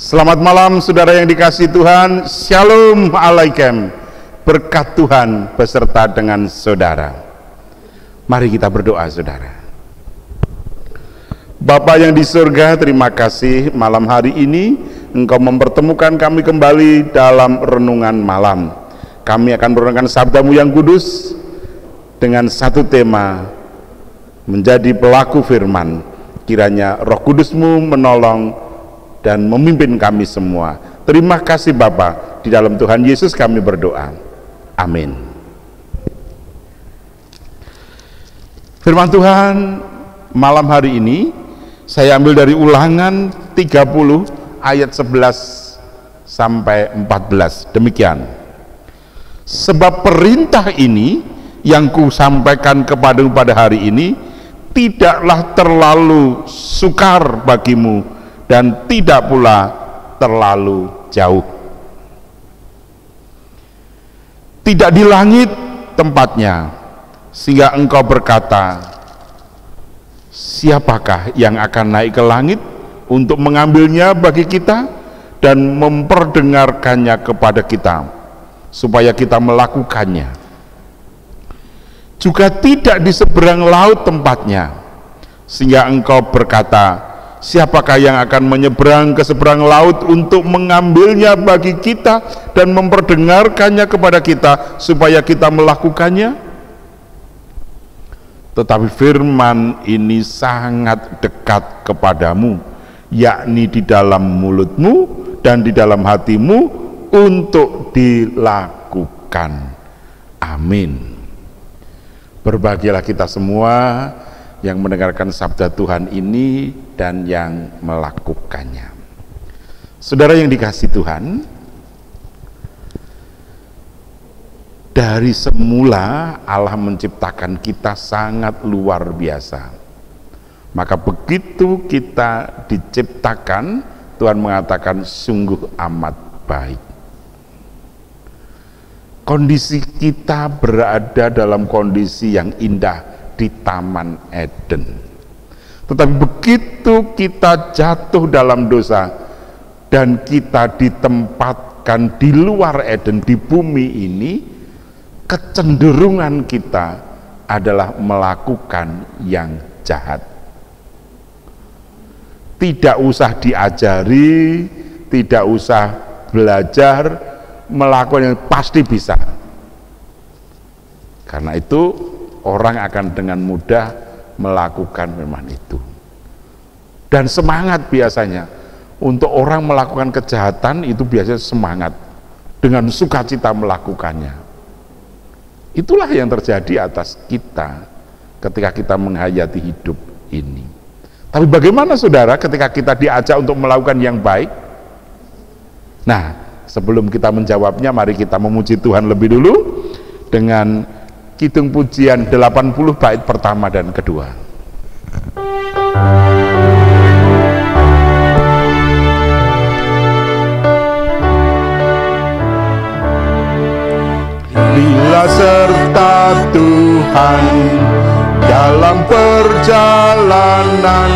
Selamat malam saudara yang dikasihi Tuhan. Shalom alaikum. Berkat Tuhan beserta dengan saudara. Mari kita berdoa saudara. Bapa yang di surga, terima kasih malam hari ini Engkau mempertemukan kami kembali dalam renungan malam. Kami akan merenungkan sabdamu yang kudus dengan satu tema, menjadi pelaku firman. Kiranya Roh Kudusmu menolong dan memimpin kami semua. Terima kasih Bapa, di dalam Tuhan Yesus kami berdoa. Amin. Firman Tuhan malam hari ini saya ambil dari Ulangan 30 ayat 11 sampai 14. Demikian. Sebab perintah ini yang ku sampaikan kepadamu pada hari ini tidaklah terlalu sukar bagimu dan tidak pula terlalu jauh. Tidak di langit tempatnya, sehingga engkau berkata, siapakah yang akan naik ke langit untuk mengambilnya bagi kita dan memperdengarkannya kepada kita, supaya kita melakukannya. Juga tidak di seberang laut tempatnya, sehingga engkau berkata, siapakah yang akan menyeberang ke seberang laut untuk mengambilnya bagi kita dan memperdengarkannya kepada kita supaya kita melakukannya? Tetapi firman ini sangat dekat kepadamu, yakni di dalam mulutmu dan di dalam hatimu untuk dilakukan. Amin. Berbahagialah kita semua yang mendengarkan sabda Tuhan ini dan yang melakukannya. Saudara yang dikasihi Tuhan, dari semula Allah menciptakan kita sangat luar biasa. Maka begitu kita diciptakan, Tuhan mengatakan sungguh amat baik. Kondisi kita berada dalam kondisi yang indah di Taman Eden. Tetapi begitu kita jatuh dalam dosa dan kita ditempatkan di luar Eden, di bumi ini, kecenderungan kita adalah melakukan yang jahat. Tidak usah diajari, tidak usah belajar, melakukan yang pasti bisa. Karena itu orang akan dengan mudah melakukan firman itu. Dan semangat biasanya untuk orang melakukan kejahatan itu biasanya semangat dengan sukacita melakukannya. Itulah yang terjadi atas kita ketika kita menghayati hidup ini. Tapi bagaimana saudara ketika kita diajak untuk melakukan yang baik? Nah, sebelum kita menjawabnya, mari kita memuji Tuhan lebih dulu dengan Kidung Pujian 80 bait pertama dan kedua. Bila serta Tuhan dalam perjalanan,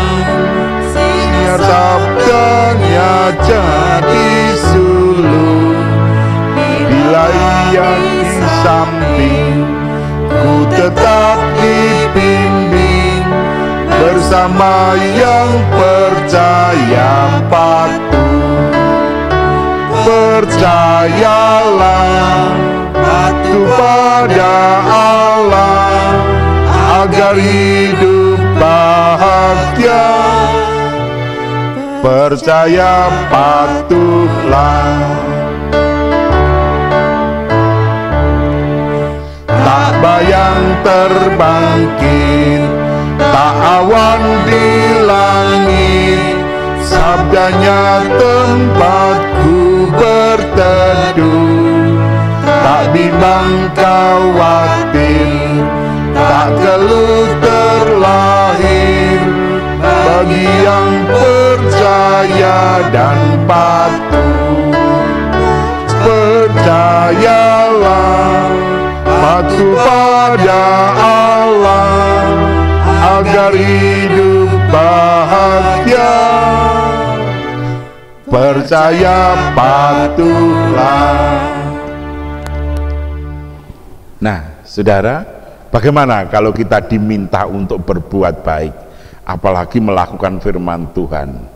sinar sabdanya jadi sulung. Bila Ia di samping, ku tetap dibimbing, bersama yang percaya patuh. Percayalah, patuh pada Allah, agar hidup bahagia. Percaya patuhlah. Tak bayang terbangkit, tak awan di langit, sabdanya tempatku berteduh. Tak bimbang khawatir, tak keluh terlahir, bagi yang percaya dan patuh. Percayalah, patuh pada Allah, agar hidup bahagia. percaya patuhlah. Nah, saudara, bagaimana kalau kita diminta untuk berbuat baik, apalagi melakukan firman Tuhan?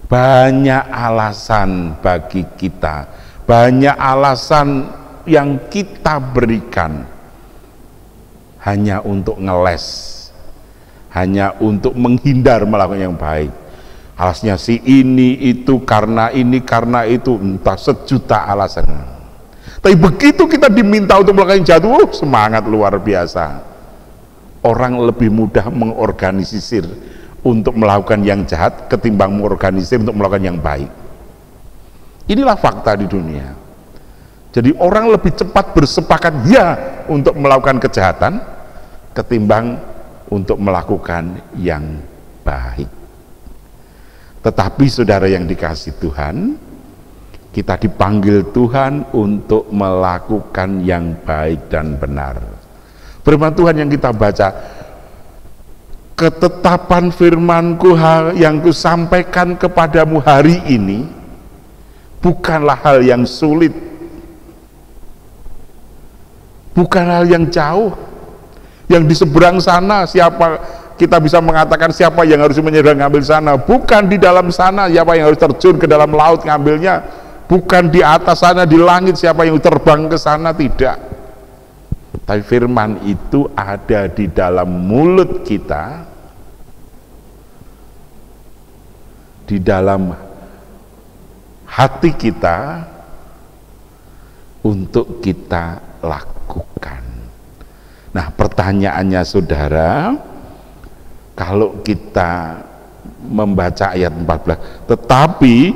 Banyak alasan bagi kita, banyak alasan yang kita berikan hanya untuk ngeles, hanya untuk menghindar melakukan yang baik. Alasnya si ini itu karena itu, entah sejuta alasan. Tapi begitu kita diminta untuk melakukan yang jahat, semangat luar biasa. Orang lebih mudah mengorganisir untuk melakukan yang jahat ketimbang mengorganisir untuk melakukan yang baik. Inilah fakta di dunia. Jadi orang lebih cepat bersepakat ya untuk melakukan kejahatan ketimbang untuk melakukan yang baik. Tetapi saudara yang dikasihi Tuhan, kita dipanggil Tuhan untuk melakukan yang baik dan benar. Firman Tuhan yang kita baca, ketetapan firman-Ku yang Kusampaikan kepadamu hari ini bukanlah hal yang sulit, bukan hal yang jauh, yang di seberang sana siapa kita bisa mengatakan siapa yang harus menyeberang ngambil sana, bukan di dalam sana siapa yang harus terjun ke dalam laut ngambilnya, bukan di atas sana di langit siapa yang terbang ke sana, tidak. Tapi firman itu ada di dalam mulut kita, di dalam hati kita, untuk kita lakukan. Nah, pertanyaannya saudara, kalau kita membaca ayat 14, tetapi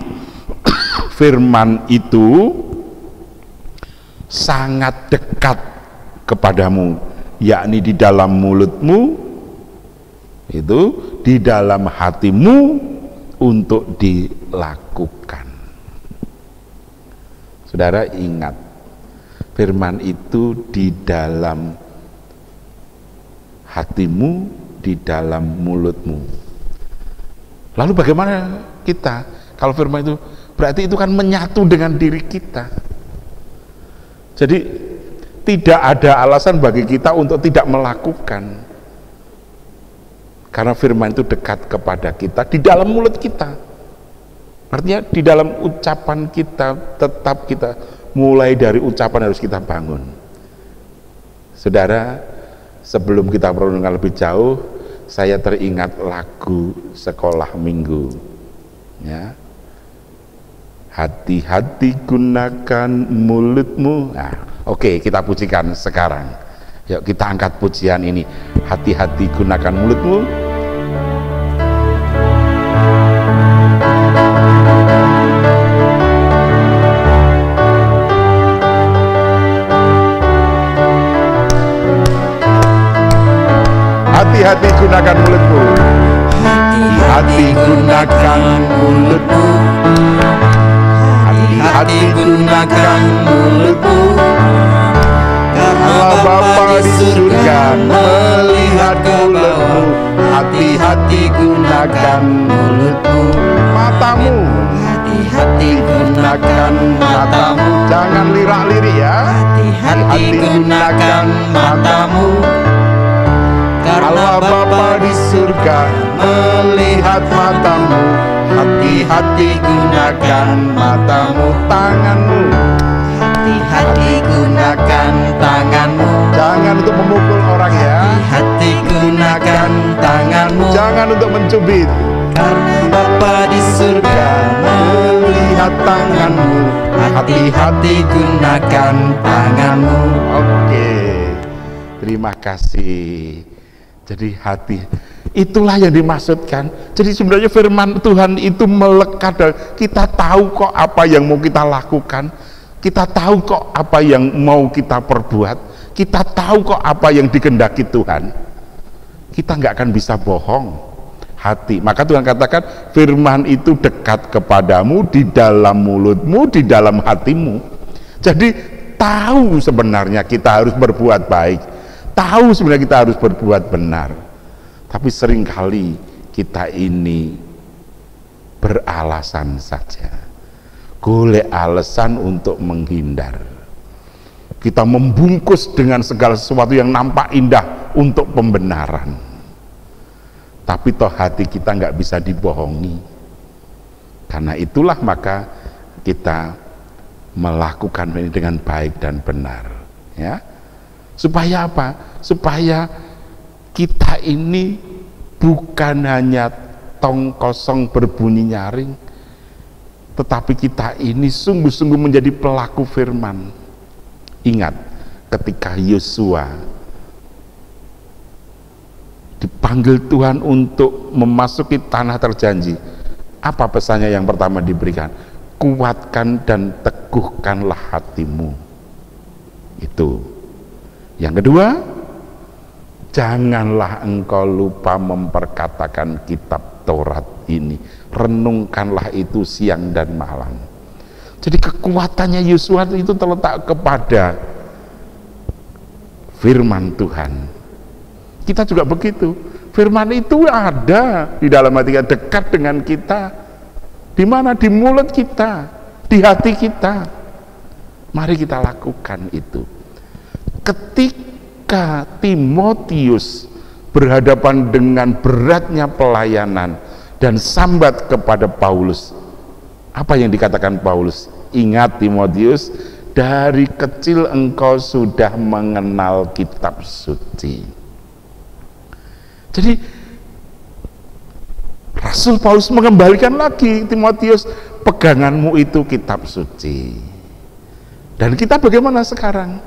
firman itu sangat dekat kepadamu, yakni di dalam mulutmu, itu di dalam hatimu untuk dilakukan. Saudara ingat, firman itu di dalam hatimu, di dalam mulutmu. Lalu bagaimana kita? Kalau firman itu berarti itu kan menyatu dengan diri kita. Jadi tidak ada alasan bagi kita untuk tidak melakukan, karena firman itu dekat kepada kita, di dalam mulut kita. Artinya di dalam ucapan kita, tetap kita mulai dari ucapan harus kita bangun. Saudara, sebelum kita merenungkan lebih jauh, saya teringat lagu sekolah minggu, ya. Hati-hati gunakan mulutmu. Nah, oke, kita pujikan sekarang. Yuk kita angkat pujian ini. Hati-hati gunakan mulutmu. Hati-hati gunakan mulutmu. Hati-hati gunakan mulutmu. Hati-hati gunakan mulutmu. Allah Bapa di surga melihat mulutmu. Hati-hati gunakan mulutmu. Matamu, hati-hati gunakan matamu. Jangan lirak-lirik ya. Hati-hati gunakan matamu. Allah Bapa di surga melihat matamu. Hati-hati gunakan matamu. Tanganmu, hati-hati gunakan tanganmu. Jangan untuk memukul orang ya. Hati-hati gunakan tanganmu. Jangan untuk mencubit, karena Bapa di surga melihat tanganmu. Hati-hati gunakan tanganmu. Oke, terima kasih. Jadi hati, itulah yang dimaksudkan. Jadi sebenarnya firman Tuhan itu melekat. Kita tahu kok apa yang mau kita lakukan, kita tahu kok apa yang mau kita perbuat, kita tahu kok apa yang dikehendaki Tuhan. Kita nggak akan bisa bohong. Hati, maka Tuhan katakan firman itu dekat kepadamu, di dalam mulutmu, di dalam hatimu. Jadi tahu sebenarnya kita harus berbuat baik, tahu sebenarnya kita harus berbuat benar, tapi seringkali kita ini beralasan saja, golek alasan untuk menghindar. Kita membungkus dengan segala sesuatu yang nampak indah untuk pembenaran, tapi toh hati kita nggak bisa dibohongi. Karena itulah maka kita melakukan ini dengan baik dan benar, ya. Supaya apa? Supaya kita ini bukan hanya tong kosong berbunyi nyaring, tetapi kita ini sungguh-sungguh menjadi pelaku firman. Ingat ketika Yosua dipanggil Tuhan untuk memasuki tanah terjanji, apa pesannya yang pertama diberikan? Kuatkan dan teguhkanlah hatimu. Itu. Yang kedua, janganlah engkau lupa memperkatakan kitab Taurat ini, renungkanlah itu siang dan malam. Jadi kekuatannya Yosua itu terletak kepada firman Tuhan. Kita juga begitu, firman itu ada di dalam hati kita, dekat dengan kita. Di mana? Di mulut kita, di hati kita. Mari kita lakukan itu. Ketika Timotius berhadapan dengan beratnya pelayanan dan sambat kepada Paulus, apa yang dikatakan Paulus? Ingat Timotius, dari kecil engkau sudah mengenal kitab suci. Jadi Rasul Paulus mengembalikan lagi Timotius, peganganmu itu kitab suci. Dan kita bagaimana sekarang?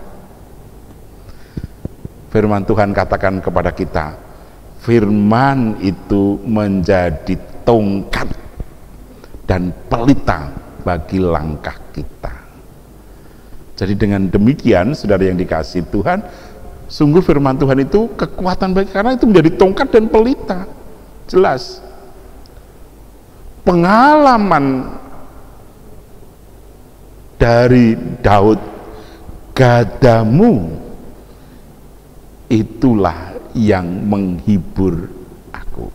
Firman Tuhan katakan kepada kita, firman itu menjadi tongkat dan pelita bagi langkah kita. Jadi dengan demikian, saudara yang dikasihi Tuhan, sungguh firman Tuhan itu kekuatan bagi, karena itu menjadi tongkat dan pelita. Jelas. Pengalaman dari Daud, gadamu itulah yang menghibur aku.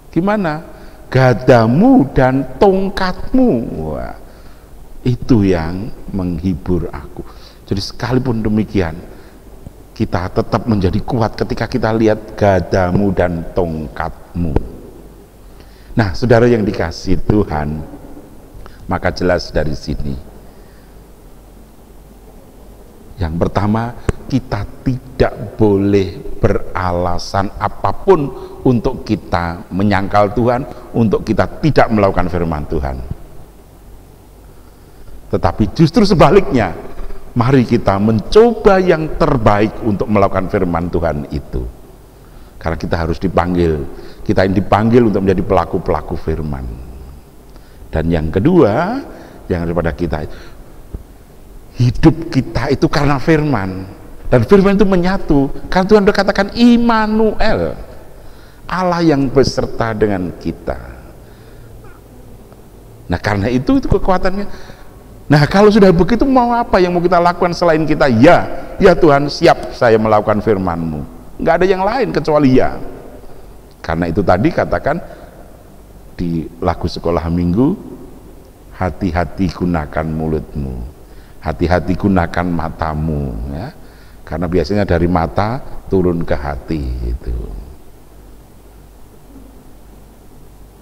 Gimana? Gadamu dan tongkatmu, wah, itu yang menghibur aku. Jadi sekalipun demikian, kita tetap menjadi kuat ketika kita lihat gadamu dan tongkatmu. Nah, saudara yang dikasihi Tuhan, maka jelas dari sini, yang pertama, kita tidak boleh beralasan apapun untuk kita menyangkal Tuhan, untuk kita tidak melakukan firman Tuhan. Tetapi justru sebaliknya, mari kita mencoba yang terbaik untuk melakukan firman Tuhan itu. Karena kita harus dipanggil, kita ini dipanggil untuk menjadi pelaku-pelaku firman. Dan yang kedua, yang daripada kita, hidup kita itu karena firman. Dan firman itu menyatu, karena Tuhan berkatakan Immanuel, Allah yang beserta dengan kita. Nah, karena itu kekuatannya. Nah, kalau sudah begitu, mau apa yang mau kita lakukan selain kita? Ya Tuhan, siap saya melakukan firman-Mu. Nggak ada yang lain kecuali ya. Karena itu tadi katakan di lagu sekolah minggu, hati-hati gunakan mulutmu, hati-hati gunakan matamu, ya. Karena biasanya dari mata turun ke hati itu,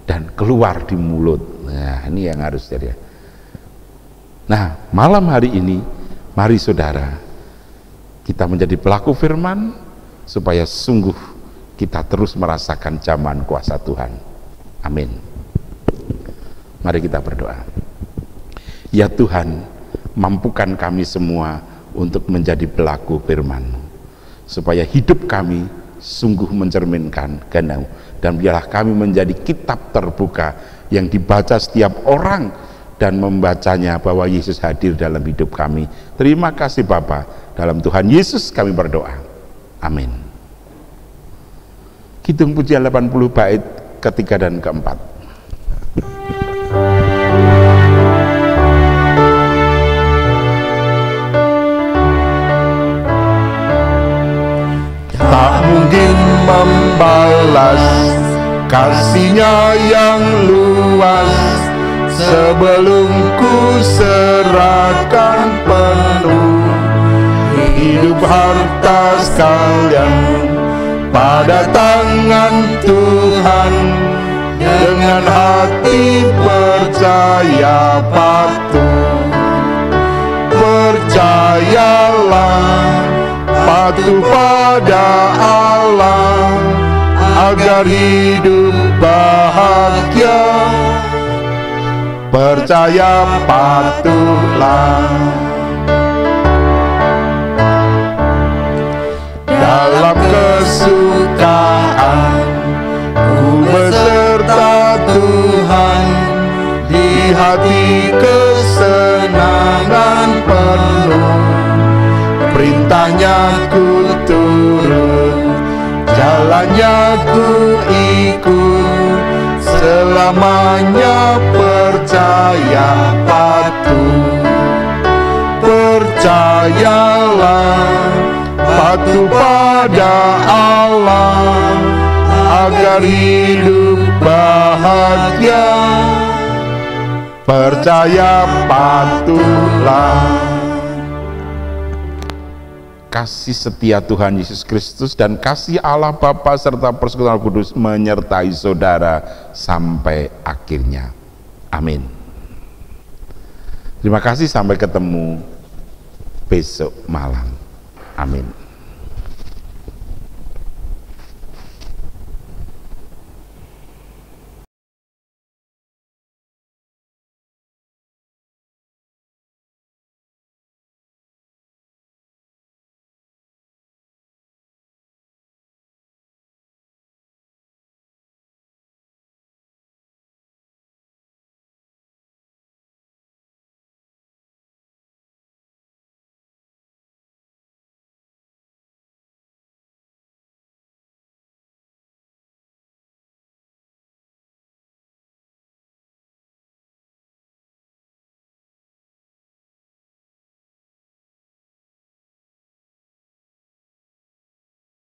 dan keluar di mulut. Nah, ini yang harus jadi. Nah, malam hari ini, mari saudara, kita menjadi pelaku firman, supaya sungguh kita terus merasakan zaman kuasa Tuhan. Amin. Mari kita berdoa. Ya Tuhan, mampukan kami semua untuk menjadi pelaku firman-Mu, supaya hidup kami sungguh mencerminkan kehendak-Mu, dan biarlah kami menjadi kitab terbuka yang dibaca setiap orang dan membacanya bahwa Yesus hadir dalam hidup kami. Terima kasih Bapa, dalam Tuhan Yesus kami berdoa. Amin. Kidung Pujian 80 bait ketiga dan keempat. Tak mungkin membalas kasih-Nya yang luas, sebelum ku serahkan penuh hidup harta sekalian pada tangan Tuhan. Dengan hati percaya patuh, percayalah patuh pada Allah, agar hidup bahagia. Percaya patuhlah. Dalam kesukaan ku beserta Tuhan, di hati kesenangan penuh. Perintahnya ku turut, jalannya ku ikut, selamanya percaya patuh. Percayalah patuh pada Allah, agar hidup bahagia. Percaya patuhlah. Kasih setia Tuhan Yesus Kristus dan kasih Allah Bapa serta persekutuan Roh Kudus menyertai saudara sampai akhirnya. Amin. Terima kasih, sampai ketemu besok malam. Amin.